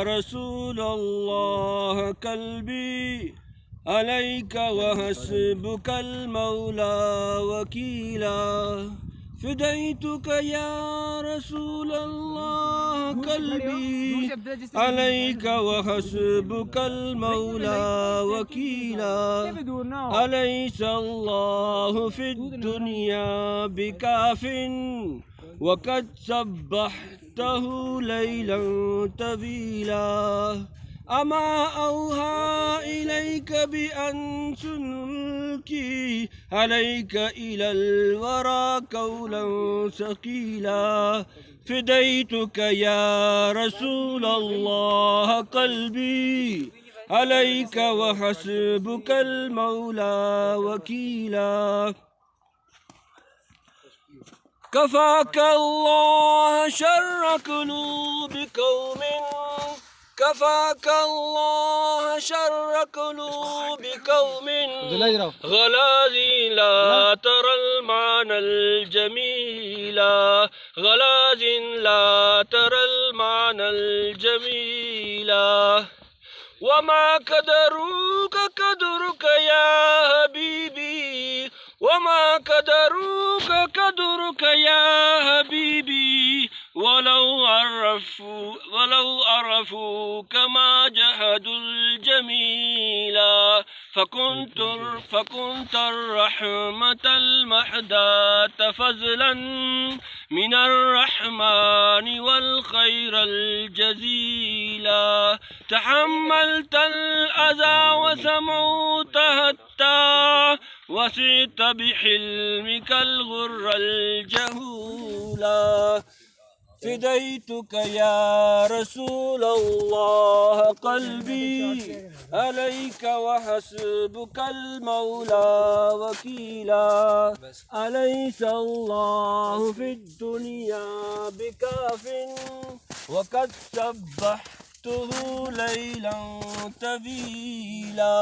رسول الله قلبي عليك وحسبك المولى وكيلا فديتك يا رسول الله قلبي عليك وحسبك المولى وكيلا أليس الله في الدنيا بكاف وقد سبحته ليلا طويلا أما أوحى إليك بأن سنلقي عليك إلى الورى قولا ثقيلا فديتك يا رسول الله قلبي عليك وحسبك المولى وكيلا كفاك الله شر قلوب قوم كفاك الله شر قلوب قوم غلازي لا ترى المعنى الجميل غلاز لا ترى المعنى الجميل وما قدروك قدرك يا حبيبي وما قدروك قدرك يا حبيبي ولو عرفوك ما جحدوا الجميل فكنت الرحمة المحداة فضلا من الرحمن والخير الجزيل تحملت الأذى وسموت حتى وسعت بحلمك الغر الجهولا فديتك يا رسول الله قلبي عليك وحسبك المولى وكيلا أليس الله في الدنيا بكاف وقد سبحته ليلا طويلا.